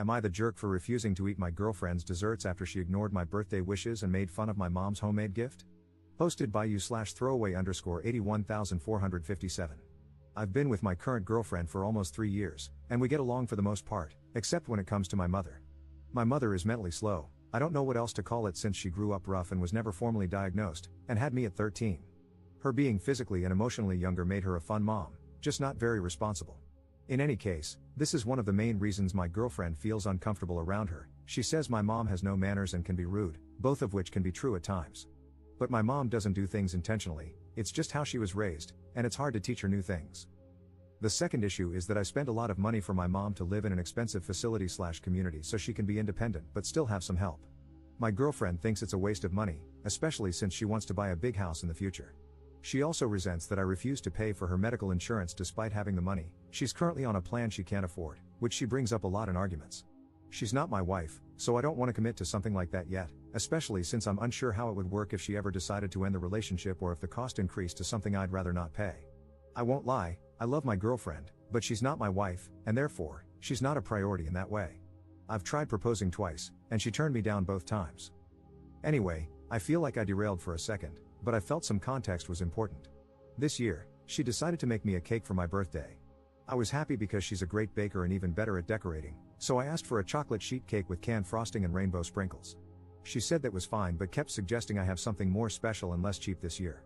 Am I the jerk for refusing to eat my girlfriend's desserts after she ignored my birthday wishes and made fun of my mom's homemade gift? Posted by you/throwaway_81457. I've been with my current girlfriend for almost 3 years, and we get along for the most part, except when it comes to my mother. My mother is mentally slow, I don't know what else to call it since she grew up rough and was never formally diagnosed, and had me at 13. Her being physically and emotionally younger made her a fun mom, just not very responsible. In any case, this is one of the main reasons my girlfriend feels uncomfortable around her. She says my mom has no manners and can be rude, both of which can be true at times. But my mom doesn't do things intentionally, it's just how she was raised, and it's hard to teach her new things. The second issue is that I spend a lot of money for my mom to live in an expensive facility/community so she can be independent but still have some help. My girlfriend thinks it's a waste of money, especially since she wants to buy a big house in the future. She also resents that I refuse to pay for her medical insurance despite having the money. She's currently on a plan she can't afford, which she brings up a lot in arguments. She's not my wife, so I don't want to commit to something like that yet, especially since I'm unsure how it would work if she ever decided to end the relationship or if the cost increased to something I'd rather not pay. I won't lie, I love my girlfriend, but she's not my wife, and therefore, she's not a priority in that way. I've tried proposing twice, and she turned me down both times. Anyway, I feel like I derailed for a second, but I felt some context was important. This year, she decided to make me a cake for my birthday. I was happy because she's a great baker and even better at decorating, so I asked for a chocolate sheet cake with canned frosting and rainbow sprinkles. She said that was fine but kept suggesting I have something more special and less cheap this year.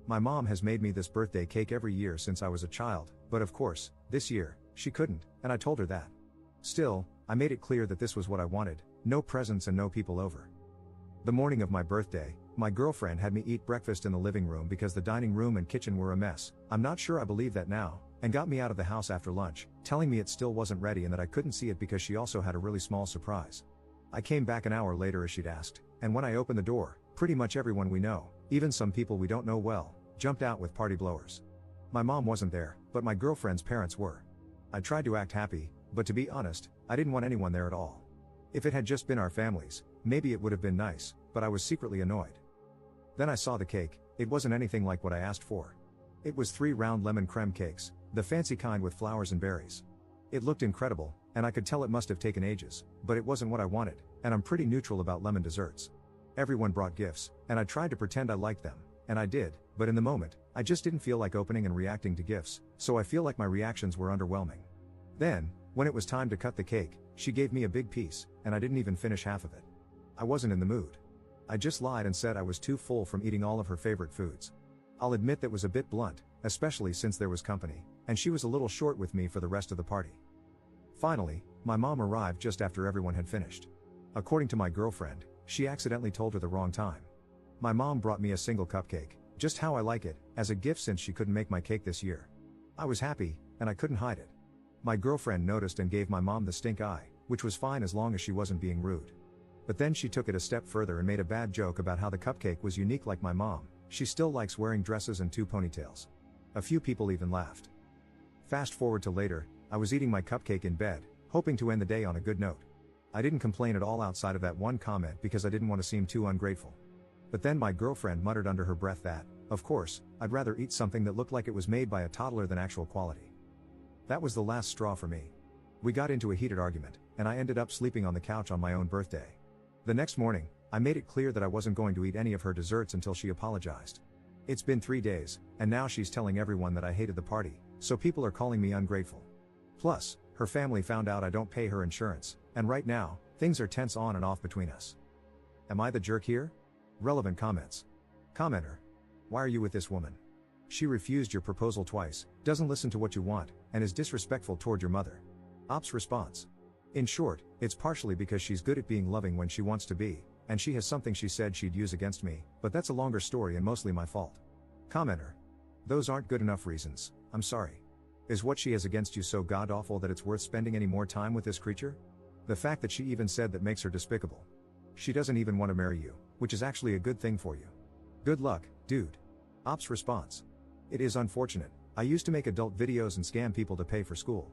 My mom has made me this birthday cake every year since I was a child, but of course, this year, she couldn't, and I told her that. Still, I made it clear that this was what I wanted, no presents and no people over. The morning of my birthday, my girlfriend had me eat breakfast in the living room because the dining room and kitchen were a mess. I'm not sure I believe that now, and got me out of the house after lunch, telling me it still wasn't ready and that I couldn't see it because she also had a really small surprise. I came back an hour later as she'd asked, and when I opened the door, pretty much everyone we know, even some people we don't know well, jumped out with party blowers. My mom wasn't there, but my girlfriend's parents were. I tried to act happy, but to be honest, I didn't want anyone there at all. If it had just been our families, maybe it would have been nice, but I was secretly annoyed. Then I saw the cake. It wasn't anything like what I asked for. It was 3 round lemon creme cakes, the fancy kind with flowers and berries. It looked incredible, and I could tell it must have taken ages, but it wasn't what I wanted, and I'm pretty neutral about lemon desserts. Everyone brought gifts, and I tried to pretend I liked them, and I did, but in the moment, I just didn't feel like opening and reacting to gifts, so I feel like my reactions were underwhelming. Then, when it was time to cut the cake, she gave me a big piece, and I didn't even finish half of it. I wasn't in the mood. I just lied and said I was too full from eating all of her favorite foods. I'll admit that was a bit blunt, especially since there was company, and she was a little short with me for the rest of the party. Finally, my mom arrived just after everyone had finished. According to my girlfriend, she accidentally told her the wrong time. My mom brought me a single cupcake, just how I like it, as a gift since she couldn't make my cake this year. I was happy, and I couldn't hide it. My girlfriend noticed and gave my mom the stink eye, which was fine as long as she wasn't being rude. But then she took it a step further and made a bad joke about how the cupcake was unique like my mom. She still likes wearing dresses and 2 ponytails. A few people even laughed. Fast forward to later, I was eating my cupcake in bed, hoping to end the day on a good note. I didn't complain at all outside of that one comment because I didn't want to seem too ungrateful. But then my girlfriend muttered under her breath that, of course, I'd rather eat something that looked like it was made by a toddler than actual quality. That was the last straw for me. We got into a heated argument, and I ended up sleeping on the couch on my own birthday. The next morning, I made it clear that I wasn't going to eat any of her desserts until she apologized. It's been 3 days, and now she's telling everyone that I hated the party, so people are calling me ungrateful. Plus, her family found out I don't pay her insurance, and right now, things are tense on and off between us. Am I the jerk here? Relevant comments. Commenter. Why are you with this woman? She refused your proposal twice, doesn't listen to what you want, and is disrespectful toward your mother. Ops response. In short, it's partially because she's good at being loving when she wants to be, and she has something she said she'd use against me, but that's a longer story and mostly my fault. Commenter. Those aren't good enough reasons, I'm sorry. Is what she has against you so god-awful that it's worth spending any more time with this creature? The fact that she even said that makes her despicable. She doesn't even want to marry you, which is actually a good thing for you. Good luck, dude. Ops response. It is unfortunate. I used to make adult videos and scam people to pay for school.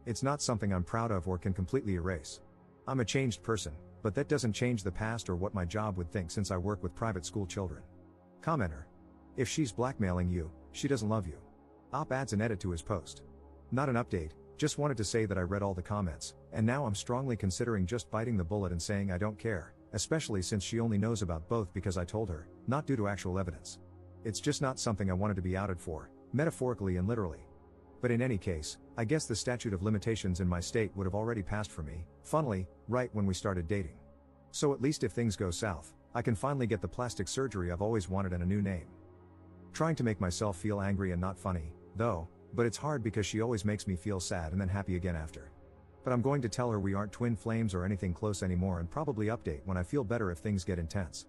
It's not something I'm proud of or can completely erase. I'm a changed person, but that doesn't change the past or what my job would think since I work with private school children. Commenter. If she's blackmailing you, she doesn't love you. Op adds an edit to his post. Not an update, Just wanted to say that I read all the comments, and now I'm strongly considering just biting the bullet and saying I don't care, especially since she only knows about both because I told her, not due to actual evidence. It's just not something I wanted to be outed for, metaphorically and literally. But in any case, I guess the statute of limitations in my state would have already passed for me, funnily, right when we started dating. So at least if things go south, I can finally get the plastic surgery I've always wanted and a new name. Trying to make myself feel angry and not funny, though, but it's hard because she always makes me feel sad and then happy again after. But I'm going to tell her we aren't twin flames or anything close anymore and probably update when I feel better if things get intense.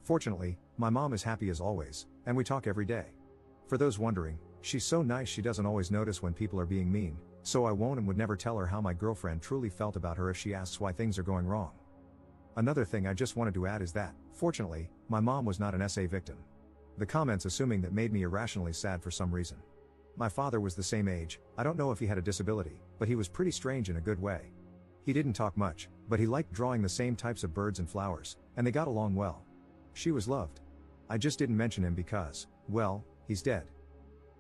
Fortunately, my mom is happy as always, and we talk every day. For those wondering, she's so nice she doesn't always notice when people are being mean, so I won't and would never tell her how my girlfriend truly felt about her if she asks why things are going wrong. Another thing I just wanted to add is that, fortunately, my mom was not an SA victim. The comments assuming that made me irrationally sad for some reason. My father was the same age, I don't know if he had a disability, but he was pretty strange in a good way. He didn't talk much, but he liked drawing the same types of birds and flowers, and they got along well. She was loved. I just didn't mention him because, well, he's dead.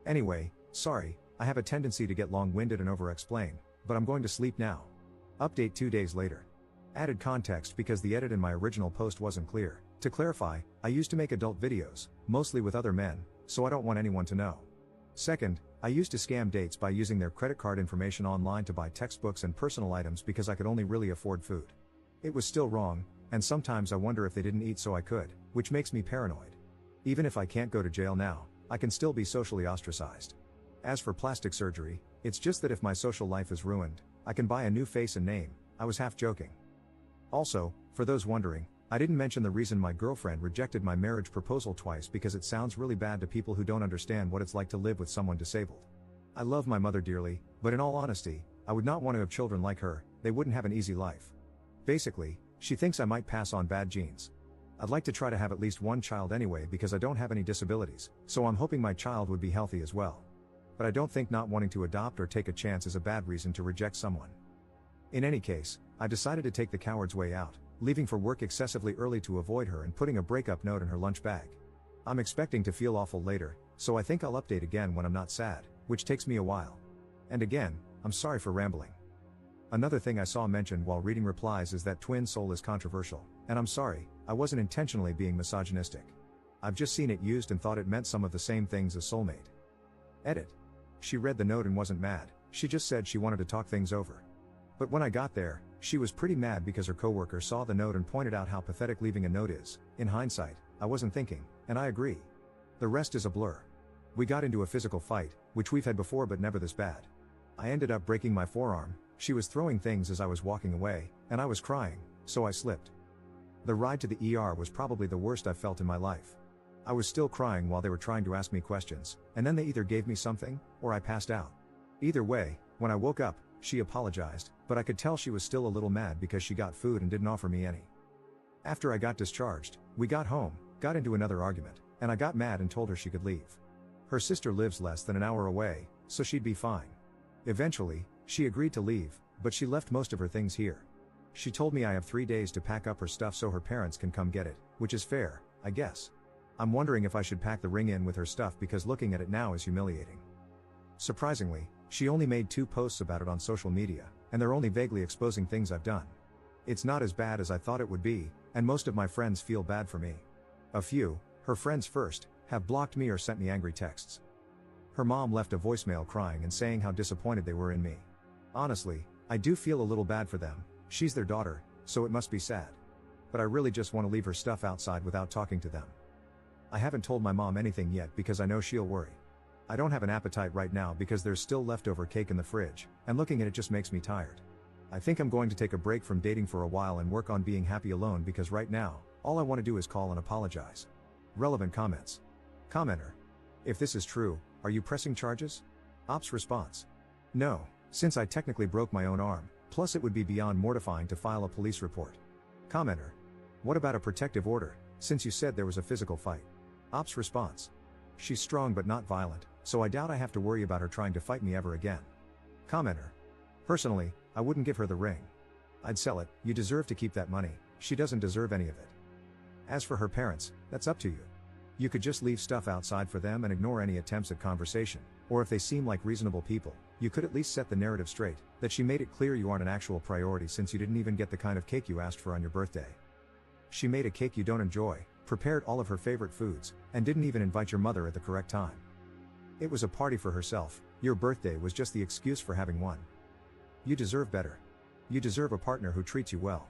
Anyway, sorry, I have a tendency to get long-winded and over-explain, but I'm going to sleep now. Update 2 days later. Added context because the edit in my original post wasn't clear. To clarify, I used to make adult videos, mostly with other men, so I don't want anyone to know. Second, I used to scam dates by using their credit card information online to buy textbooks and personal items because I could only really afford food. It was still wrong, and sometimes I wonder if they didn't eat so I could, which makes me paranoid. Even if I can't go to jail now, I can still be socially ostracized. As for plastic surgery, it's just that if my social life is ruined, I can buy a new face and name. I was half joking. Also, for those wondering, I didn't mention the reason my girlfriend rejected my marriage proposal twice because it sounds really bad to people who don't understand what it's like to live with someone disabled. I love my mother dearly, but in all honesty, I would not want to have children like her. They wouldn't have an easy life. Basically, she thinks I might pass on bad genes. I'd like to try to have at least one child anyway because I don't have any disabilities, so I'm hoping my child would be healthy as well. But I don't think not wanting to adopt or take a chance is a bad reason to reject someone. In any case, I decided to take the coward's way out, leaving for work excessively early to avoid her and putting a breakup note in her lunch bag. I'm expecting to feel awful later, so I think I'll update again when I'm not sad, which takes me a while. And again, I'm sorry for rambling. Another thing I saw mentioned while reading replies is that twin soul is controversial, and I'm sorry, I wasn't intentionally being misogynistic. I've just seen it used and thought it meant some of the same things as soulmate. Edit. She read the note and wasn't mad, she just said she wanted to talk things over. But when I got there, she was pretty mad because her coworker saw the note and pointed out how pathetic leaving a note is. In hindsight, I wasn't thinking, and I agree. The rest is a blur. We got into a physical fight, which we've had before but never this bad. I ended up breaking my forearm, she was throwing things as I was walking away, and I was crying, so I slipped. The ride to the ER was probably the worst I've felt in my life. I was still crying while they were trying to ask me questions, and then they either gave me something, or I passed out. Either way, when I woke up, she apologized, but I could tell she was still a little mad because she got food and didn't offer me any. After I got discharged, we got home, got into another argument, and I got mad and told her she could leave. Her sister lives less than an hour away, so she'd be fine. Eventually, she agreed to leave, but she left most of her things here. She told me I have 3 days to pack up her stuff so her parents can come get it, which is fair, I guess. I'm wondering if I should pack the ring in with her stuff because looking at it now is humiliating. Surprisingly, she only made 2 posts about it on social media, and they're only vaguely exposing things I've done. It's not as bad as I thought it would be, and most of my friends feel bad for me. A few, her friends first, have blocked me or sent me angry texts. Her mom left a voicemail crying and saying how disappointed they were in me. Honestly, I do feel a little bad for them, she's their daughter, so it must be sad. But I really just want to leave her stuff outside without talking to them. I haven't told my mom anything yet because I know she'll worry. I don't have an appetite right now because there's still leftover cake in the fridge, and looking at it just makes me tired. I think I'm going to take a break from dating for a while and work on being happy alone because right now, all I want to do is call and apologize. Relevant comments. Commenter. If this is true, are you pressing charges? Ops response. No, since I technically broke my own arm, plus it would be beyond mortifying to file a police report. Commenter. What about a protective order, since you said there was a physical fight? Ops response. She's strong but not violent, so I doubt I have to worry about her trying to fight me ever again. Commenter. Personally, I wouldn't give her the ring. I'd sell it, you deserve to keep that money, she doesn't deserve any of it. As for her parents, that's up to you. You could just leave stuff outside for them and ignore any attempts at conversation, Or if they seem like reasonable people, you could at least set the narrative straight, that she made it clear you aren't an actual priority since you didn't even get the kind of cake you asked for on your birthday. She made a cake you don't enjoy, prepared all of her favorite foods, and didn't even invite your mother at the correct time. It was a party for herself, your birthday was just the excuse for having one. You deserve better. You deserve a partner who treats you well.